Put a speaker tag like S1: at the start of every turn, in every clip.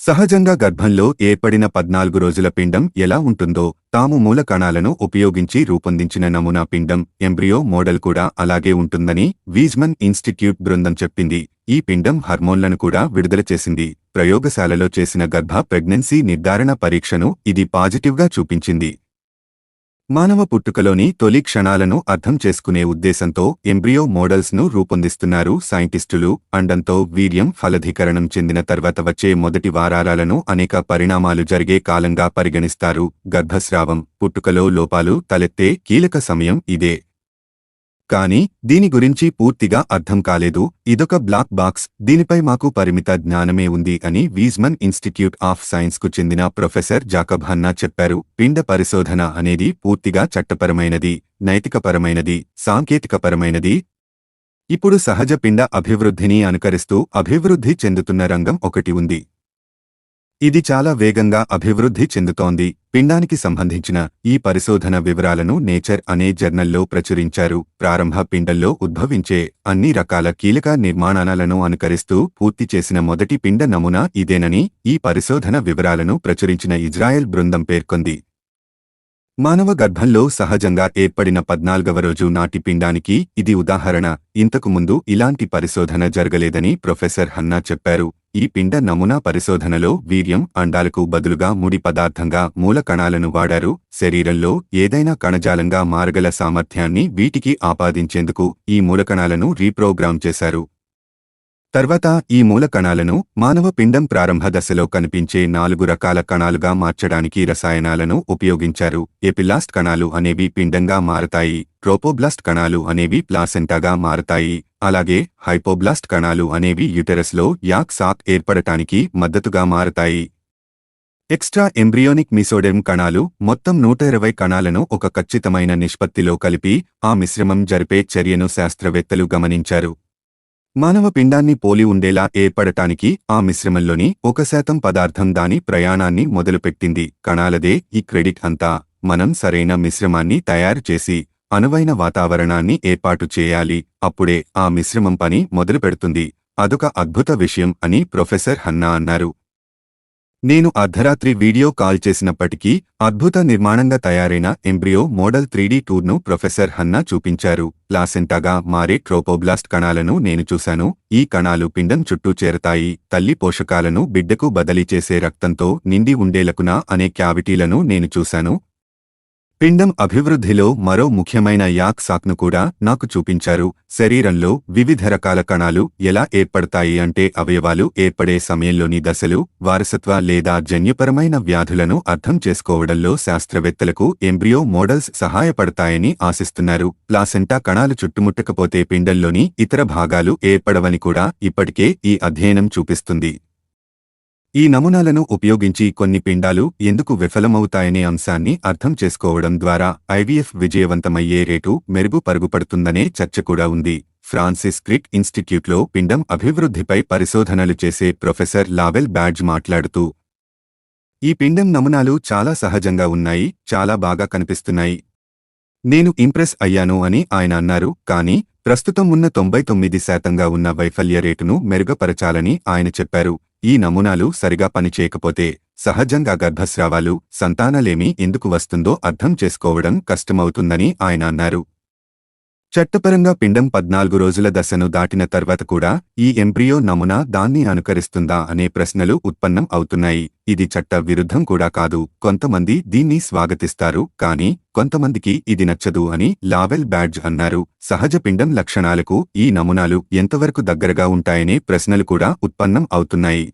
S1: సహజంగా గర్భంలో ఏర్పడిన 14 రోజుల పిండం ఎలా ఉంటుందో తాము మూల కణాలను ఉపయోగించి రూపొందించిన నమూనా పిండం ఎంబ్రియో మోడల్ కూడా అలాగే ఉంటుందని వీజ్మన్ ఇన్స్టిట్యూట్ బృందం చెప్పింది. ఈ పిండం హార్మోన్లను కూడా విడుదల చేసింది. ప్రయోగశాలలో చేసిన గర్భ ప్రెగ్నెన్సీ నిర్ధారణ పరీక్షను ఇది పాజిటివ్గా చూపించింది. మానవ పుట్టుకలోని తొలి క్షణాలను అర్థం చేసుకునే ఉద్దేశంతో ఎంబ్రియో మోడల్స్ను రూపొందిస్తున్నారు సైంటిస్టులు. అండంతో వీర్యం ఫలదీకరణం చెందిన తర్వాత వచ్చే మొదటి వారాలను అనేక పరిణామాలు జరిగే కాలంగా పరిగణిస్తారు. గర్భస్రావం, పుట్టుకలో లోపాలు తలెత్తే కీలక సమయం ఇదే. కానీ దీని గురించి పూర్తిగా అర్థం కాలేదు. ఇదొక బ్లాక్ బాక్స్, దీనిపై మాకు పరిమిత జ్ఞానమే ఉంది అని వీజ్మన్ ఇన్స్టిట్యూట్ ఆఫ్ సైన్స్కు చెందిన ప్రొఫెసర్ జాకబ్ హన్నా చెప్పారు. పిండ పరిశోధన అనేది పూర్తిగా చట్టపరమైనది, నైతికపరమైనది, సాంకేతికపరమైనది. ఇప్పుడు సహజ పిండ అభివృద్ధిని అనుకరిస్తూ అభివృద్ధి చెందుతున్న రంగం ఒకటి ఉంది. ఇది చాలా వేగంగా అభివృద్ధి చెందుతోంది. పిండానికి సంబంధించిన ఈ పరిశోధన వివరాలను నేచర్ అనే జర్నల్లో ప్రచురించారు. ప్రారంభ పిండంలో ఉద్భవించే అన్ని రకాల కీలక నిర్మాణాలను అనుకరిస్తూ పూర్తి చేసిన మొదటి పిండ నమూనా ఇదేనని ఈ పరిశోధన వివరాలను ప్రచురించిన ఇజ్రాయెల్ బృందం పేర్కొంది. మానవ గర్భంలో సహజంగా ఏర్పడిన 14వ రోజు నాటి పిండానికి ఇది ఉదాహరణ. ఇంతకు ముందు ఇలాంటి పరిశోధన జరగలేదని ప్రొఫెసర్ హన్నా చెప్పారు. ఈ పిండ నమూనా పరిశోధనలో వీర్యం, అండాలకు బదులుగా ముడి పదార్థంగా మూల కణాలను వాడారు. శరీరంలో ఏదైనా కణజాలంగా మారగల సామర్థ్యాన్ని వీటికి ఆపాదించేందుకు ఈ మూలకణాలను రీప్రోగ్రామ్ చేశారు. తర్వాత ఈ మూల కణాలను మానవ పిండం ప్రారంభ దశలో కనిపించే 4 రకాల కణాలుగా మార్చడానికి రసాయనాలను ఉపయోగించారు. ఎపిలాస్ట్ కణాలు అనేవి పిండంగా మారతాయి, ట్రోపోబ్లాస్ట్ కణాలు అనేవి ప్లాసెంటాగా మారతాయి, అలాగే హైపోబ్లాస్ట్ కణాలు అనేవి యూటెరస్లో యాక్ సాక్ ఏర్పడటానికి మద్దతుగా మారతాయి. ఎక్స్ట్రా ఎంబ్రియోనిక్ మీసోడెర్మ్ కణాలు మొత్తం 120 కణాలను ఒక ఖచ్చితమైన నిష్పత్తిలో కలిపి ఆ మిశ్రమం జరిపే చర్యను శాస్త్రవేత్తలు గమనించారు. మానవ పిండాన్ని పోలి ఉండేలా ఏర్పడటానికి ఆ మిశ్రమంలోని 1% పదార్థం దాని ప్రయాణాన్ని మొదలుపెట్టింది. కణాలదే ఈ క్రెడిట్ అంతా. మనం సరైన మిశ్రమాన్ని తయారు చేసి అనువైన వాతావరణాన్ని ఏర్పాటు చేయాలి. అప్పుడే ఆ మిశ్రమం పని మొదలుపెడుతుంది. అదొక అద్భుత విషయం అని ప్రొఫెసర్ హన్నా అన్నారు. నేను అర్ధరాత్రి వీడియో కాల్ చేసినప్పటికీ అద్భుత నిర్మాణంగా తయారైన ఎంబ్రియో మోడల్ 3D టూర్ను ప్రొఫెసర్ హన్నా చూపించారు. ప్లాసెంటాగా మారే ట్రోపోబ్లాస్ట్ కణాలను నేను చూశాను. ఈ కణాలు పిండం చుట్టూ చేరతాయి. తల్లి పోషకాలను బిడ్డకు బదిలీ చేసే రక్తంతో నిండి ఉండేలకున అనే క్యావిటీలను నేను చూశాను. పిండం అభివృద్ధిలో మరో ముఖ్యమైన యాక్ సాక్ను కూడా నాకు చూపించారు. శరీరంలో వివిధ రకాల కణాలు ఎలా ఏర్పడతాయి అంటే అవయవాలు ఏర్పడే సమయంలోని దశలు, వారసత్వ లేదా జన్యుపరమైన వ్యాధులను అర్థం చేసుకోవడంలో శాస్త్రవేత్తలకు ఎంబ్రియో మోడల్స్ సహాయపడతాయని ఆశిస్తున్నారు. ప్లాసెంటా కణాలు చుట్టుముట్టకపోతే పిండంలోని ఇతర భాగాలు ఏర్పడవని కూడా ఇప్పటికే ఈ అధ్యయనం చూపిస్తుంది. ఈ నమూనాలను ఉపయోగించి కొన్ని పిండాలు ఎందుకు విఫలమవుతాయనే అంశాన్ని అర్థం చేసుకోవడం ద్వారా ఐవీఎఫ్ విజయవంతమయ్యే రేటు మెరుగుపరుగుపడుతుందనే చర్చ కూడా ఉంది. ఫ్రాన్సిస్ క్రిక్ ఇన్స్టిట్యూట్లో పిండం అభివృద్ధిపై పరిశోధనలు చేసే ప్రొఫెసర్ లావెల్ బ్యాడ్జ్ మాట్లాడుతూ, ఈ పిండం నమూనాలు చాలా సహజంగా ఉన్నాయి, చాలా బాగా కనిపిస్తున్నాయి. నేను ఇంప్రెస్ అయ్యాను అని ఆయన అన్నారు. కానీ ప్రస్తుతం ఉన్న 99% ఉన్న వైఫల్య రేటును మెరుగుపరచాలని ఆయన చెప్పారు. ఈ నమూనాలు సరిగా పనిచేయకపోతే సహజంగా గర్భస్రావాలు, సంతానలేమి ఎందుకు వస్తుందో అర్థం చేసుకోవడం కష్టమవుతుందని ఆయన అన్నారు. చట్టపరంగా పిండం 14 రోజుల దశను దాటిన తర్వాత కూడా ఈ ఎంబ్రియో నమూనా దాన్ని అనుకరిస్తుందా అనే ప్రశ్నలు ఉత్పన్నం అవుతున్నాయి. ఇది చట్ట విరుద్ధం కూడా కాదు. కొంతమంది దీన్ని స్వాగతిస్తారు, కానీ కొంతమందికి ఇది నచ్చదు అని లావెల్ బ్యాడ్జ్ అన్నారు. సహజ పిండం లక్షణాలకు ఈ నమూనాలు ఎంతవరకు దగ్గరగా ఉంటాయనే ప్రశ్నలు కూడా ఉత్పన్నం అవుతున్నాయి.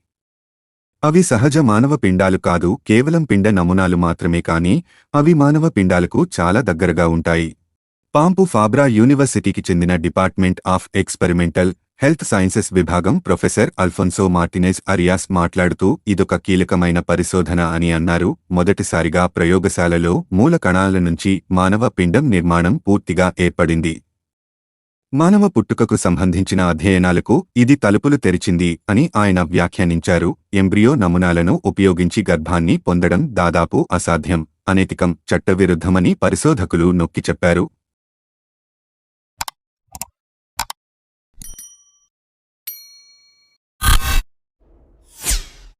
S1: అవి సహజ మానవ పిండాలు కాదు, కేవలం పిండ నమూనాలు మాత్రమే. కానీ అవి మానవ పిండాలకు చాలా దగ్గరగా ఉంటాయి. పాంపు ఫాబ్రా యూనివర్సిటీకి చెందిన department of experimental health sciences విభాగం ప్రొఫెసర్ అల్ఫోన్సో మార్టినెజ్ అరియాస్ మాట్లాడుతూ ఇదొక కీలకమైన పరిశోధన అని అన్నారు. మొదటిసారిగా ప్రయోగశాలలో మూల కణాల నుంచి మానవ పిండం నిర్మాణం పూర్తిగా ఏర్పడింది. మానవ పుట్టుకకు సంబంధించిన అధ్యయనాలకు ఇది తలుపులు తెరిచింది అని ఆయన వ్యాఖ్యానించారు. ఎంబ్రియో నమూనాలను ఉపయోగించి గర్భాన్ని పొందడం దాదాపు అసాధ్యం, అనైతికం, చట్టవిరుద్ధమని పరిశోధకులు నొక్కి చెప్పారు.